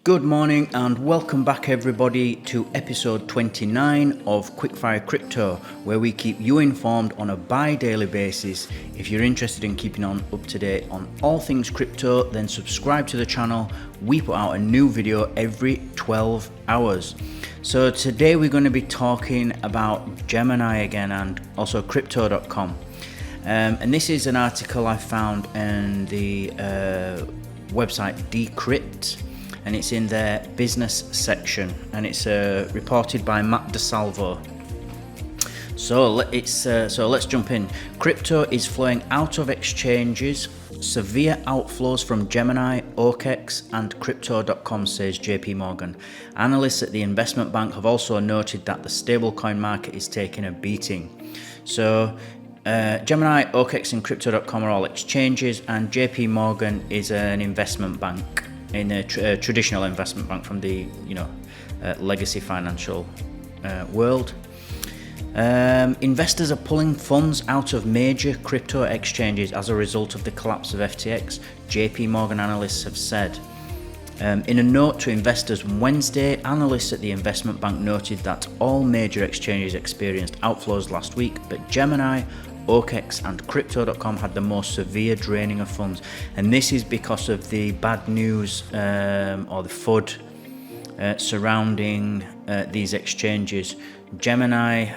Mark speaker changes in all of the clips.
Speaker 1: Good morning and welcome back everybody to episode 29 of Quickfire Crypto, where we keep you informed on a bi-daily basis. If you're interested in keeping up to date on all things crypto, then subscribe to the channel. We put out a new video every 12 hours. So today we're going to be talking about GEMINI again and also crypto.com. And this is an article I found in the website Decrypt. And it's in their business section, and it's reported by Matt DeSalvo. So let's jump in. Crypto is flowing out of exchanges. Severe outflows from GEMINI, OKEX, and Crypto.com, says JP Morgan. Analysts at the investment bank have also noted that the stablecoin market is taking a beating. So GEMINI, OKEX, and Crypto.com are all exchanges, and JP Morgan is an investment bank. In a traditional investment bank from the legacy financial world. Investors are pulling funds out of major crypto exchanges as a result of the collapse of FTX, JP Morgan analysts have said. In a note to investors Wednesday, analysts at the investment bank noted that all major exchanges experienced outflows last week, but GEMINI, OKEX and Crypto.com had the most severe draining of funds, and this is because of the bad news or the FUD surrounding these exchanges. GEMINI,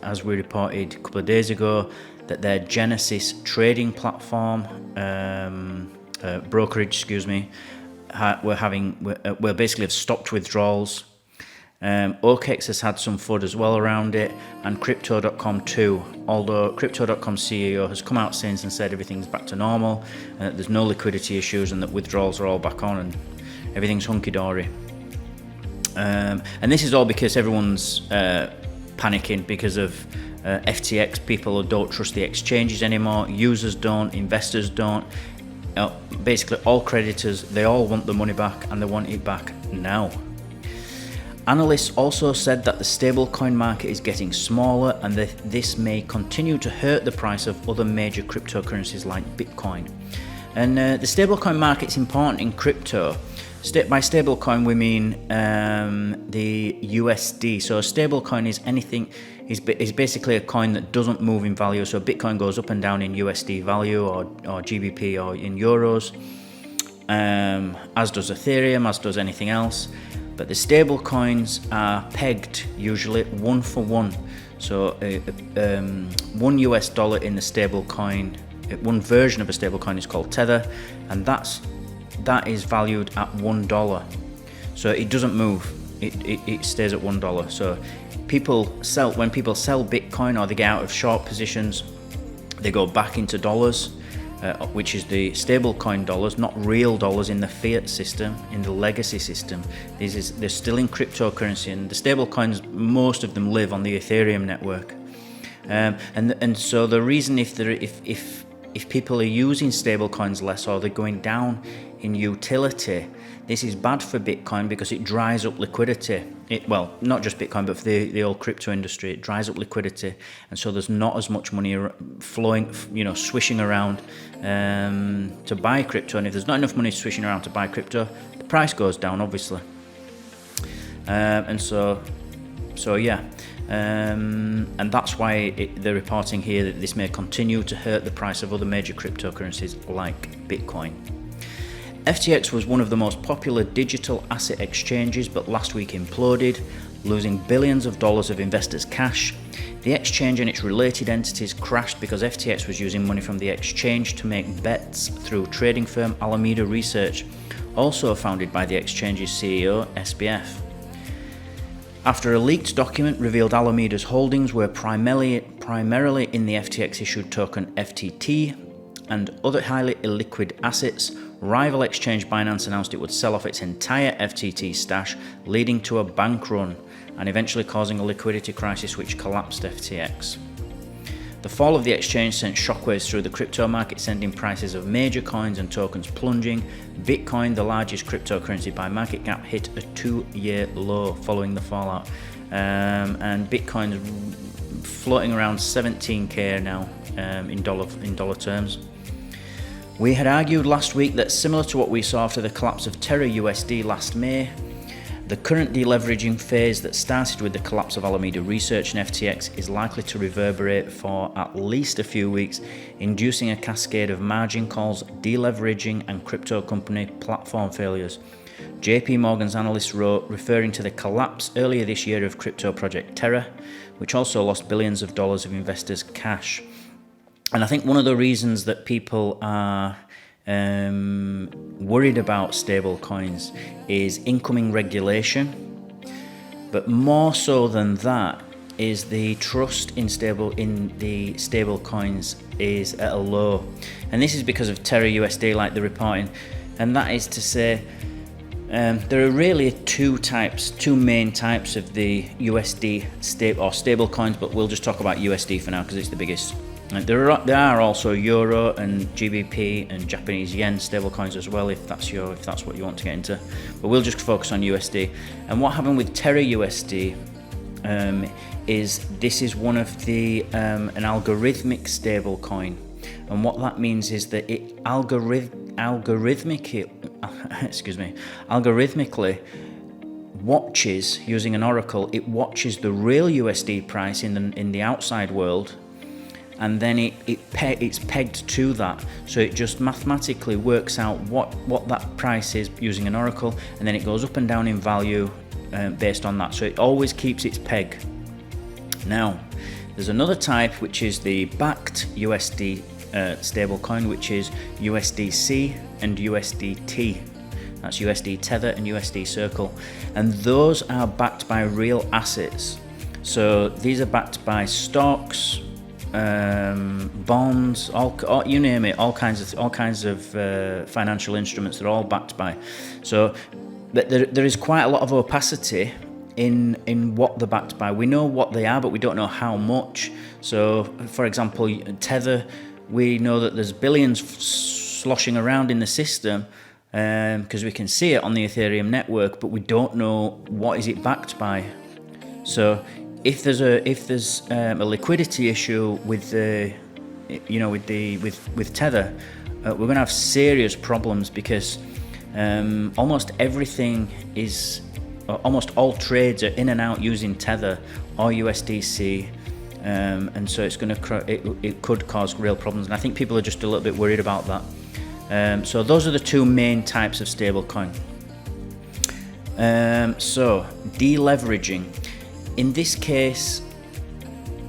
Speaker 1: as we reported a couple of days ago, that their Genesis trading platform, brokerage, were basically have stopped withdrawals. OKEX has had some FUD as well around it, and Crypto.com too, although Crypto.com CEO has come out since and said everything's back to normal, and that there's no liquidity issues, and that withdrawals are all back on and everything's hunky-dory. And this is all because everyone's panicking because of FTX. People don't trust the exchanges anymore, users don't, investors don't. Basically all creditors, they all want the money back, and they want it back now. Analysts also said that the stablecoin market is getting smaller, and that this may continue to hurt the price of other major cryptocurrencies like Bitcoin. And the stablecoin market is important in crypto. By stablecoin we mean the USD. So a stablecoin is basically a coin that doesn't move in value. So Bitcoin goes up and down in USD value or GBP or in euros, as does Ethereum, as does anything else. But the stable coins are pegged usually 1 for 1. So $1 US in the stable coin, one version of a stable coin is called Tether, and that is valued at $1. So it doesn't move. It stays at $1. So when people sell Bitcoin or they get out of short positions, they go back into dollars. Which is the stablecoin dollars, not real dollars in the fiat system, in the legacy system. They're still in cryptocurrency, and the stablecoins, most of them live on the Ethereum network. And so the reason if people are using stablecoins less, or they're going down in utility, this is bad for Bitcoin because it dries up liquidity. Not just Bitcoin, but for the whole crypto industry, it dries up liquidity, and so there's not as much money flowing, swishing around to buy crypto. And if there's not enough money swishing around to buy crypto, the price goes down, obviously. And that's why they're reporting here that this may continue to hurt the price of other major cryptocurrencies like Bitcoin. FTX was one of the most popular digital asset exchanges, but last week imploded, losing billions of dollars of investors' cash. The exchange and its related entities crashed because FTX was using money from the exchange to make bets through trading firm Alameda Research, also founded by the exchange's CEO, SBF. After a leaked document revealed Alameda's holdings were primarily in the FTX-issued token FTT and other highly illiquid assets, rival exchange Binance announced it would sell off its entire FTT stash, leading to a bank run and eventually causing a liquidity crisis which collapsed FTX. The fall of the exchange sent shockwaves through the crypto market, sending prices of major coins and tokens plunging. Bitcoin, the largest cryptocurrency by market cap, hit a 2-year low following the fallout. And Bitcoin is floating around 17k now in dollar terms. We had argued last week that similar to what we saw after the collapse of Terra USD last May, the current deleveraging phase that started with the collapse of Alameda Research and FTX is likely to reverberate for at least a few weeks, inducing a cascade of margin calls, deleveraging and crypto company platform failures. JP Morgan's analyst wrote, referring to the collapse earlier this year of crypto project Terra, which also lost billions of dollars of investors' cash. And I think one of the reasons that people are worried about stable coins is incoming regulation, but more so than that is the trust in the stable coins is at a low. And this is because of Terra USD, like the reporting, and that is to say there are really two main types of the USD stable coins, but we'll just talk about USD for now because it's the biggest. There are also Euro and GBP and Japanese Yen stablecoins as well, if that's what you want to get into. But we'll just focus on USD. And what happened with Terra USD is this is one of the an algorithmic stablecoin, and what that means is that it algorithmically watches, using an oracle, it watches the real USD price in the outside world. And then it's pegged to that, so it just mathematically works out what that price is using an oracle, and then it goes up and down in value based on that. So it always keeps its peg. Now, there's another type which is the backed USD stablecoin, which is USDC and USDT. That's USD Tether and USD Circle, and those are backed by real assets. So these are backed by stocks, bonds, all you name it, all kinds of financial instruments. They're all backed by. So there is quite a lot of opacity in what they're backed by. We know what they are, but we don't know how much. So, for example, Tether, we know that there's billions sloshing around in the system because we can see it on the Ethereum network, but we don't know what is it backed by. So if there's a liquidity issue with Tether, we're going to have serious problems because almost all trades are in and out using Tether or USDC, and so it could cause real problems. And I think people are just a little bit worried about that. So those are the two main types of stablecoin. So deleveraging. In this case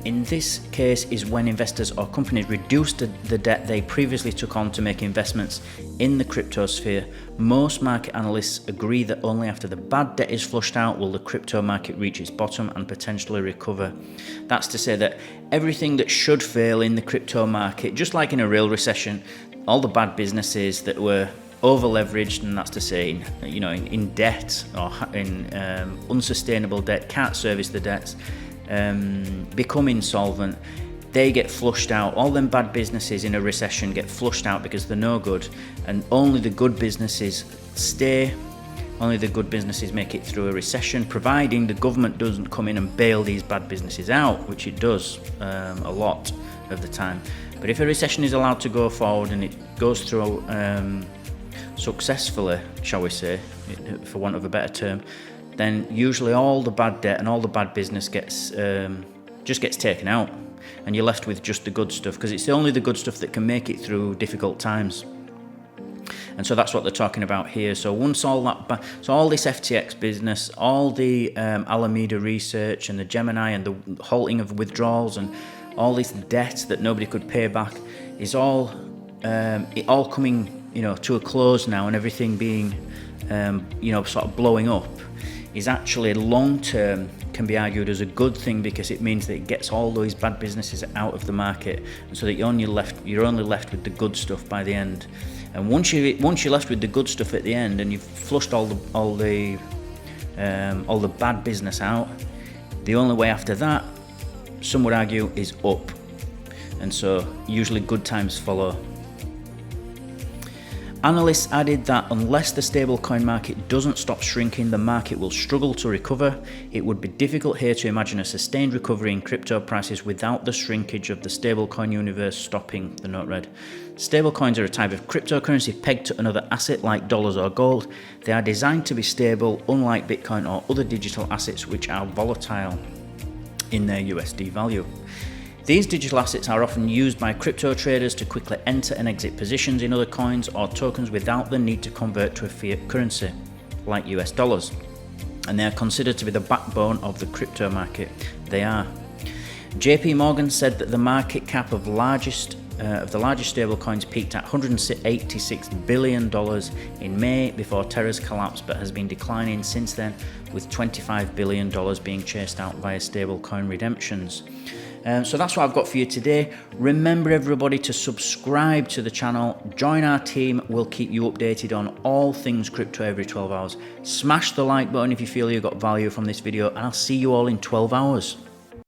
Speaker 1: is when investors or companies reduce the debt they previously took on to make investments in the crypto sphere. Most market analysts agree that only after the bad debt is flushed out will the crypto market reach its bottom and potentially recover. That's to say that everything that should fail in the crypto market, just like in a real recession, all the bad businesses that were over-leveraged, and that's to say in debt or in unsustainable debt, can't service the debts, become insolvent, they get flushed out. All them bad businesses in a recession get flushed out because they're no good, and only the good businesses stay. Only the good businesses make it through a recession, providing the government doesn't come in and bail these bad businesses out, which it does a lot of the time. But if a recession is allowed to go forward and it goes through successfully, shall we say, for want of a better term, then usually all the bad debt and all the bad business gets taken out, and you're left with just the good stuff, because it's only the good stuff that can make it through difficult times. And so that's what they're talking about here. So once all this FTX business, all the Alameda Research and the GEMINI and the halting of withdrawals and all this debt that nobody could pay back is all coming to a close now, and everything being sort of blowing up, is actually long term can be argued as a good thing, because it means that it gets all those bad businesses out of the market, and so that you're only left with the good stuff by the end. And once you're left with the good stuff at the end, and you've flushed all the bad business out, the only way after that, some would argue, is up. And so usually good times follow. Analysts added that unless the stablecoin market doesn't stop shrinking, the market will struggle to recover. It would be difficult here to imagine a sustained recovery in crypto prices without the shrinkage of the stablecoin universe stopping, the note read. Stablecoins are a type of cryptocurrency pegged to another asset like dollars or gold. They are designed to be stable, unlike Bitcoin or other digital assets which are volatile in their USD value. These digital assets are often used by crypto traders to quickly enter and exit positions in other coins or tokens without the need to convert to a fiat currency, like US dollars. And they are considered to be the backbone of the crypto market. They are. JP Morgan said that the market cap of the largest stablecoins peaked at $186 billion in May before Terra's collapse, but has been declining since then, with $25 billion being chased out via stablecoin redemptions. So that's what I've got for you today. Remember everybody to subscribe to the channel, join our team, we'll keep you updated on all things crypto every 12 hours. Smash the like button if you feel you got value from this video, and I'll see you all in 12 hours.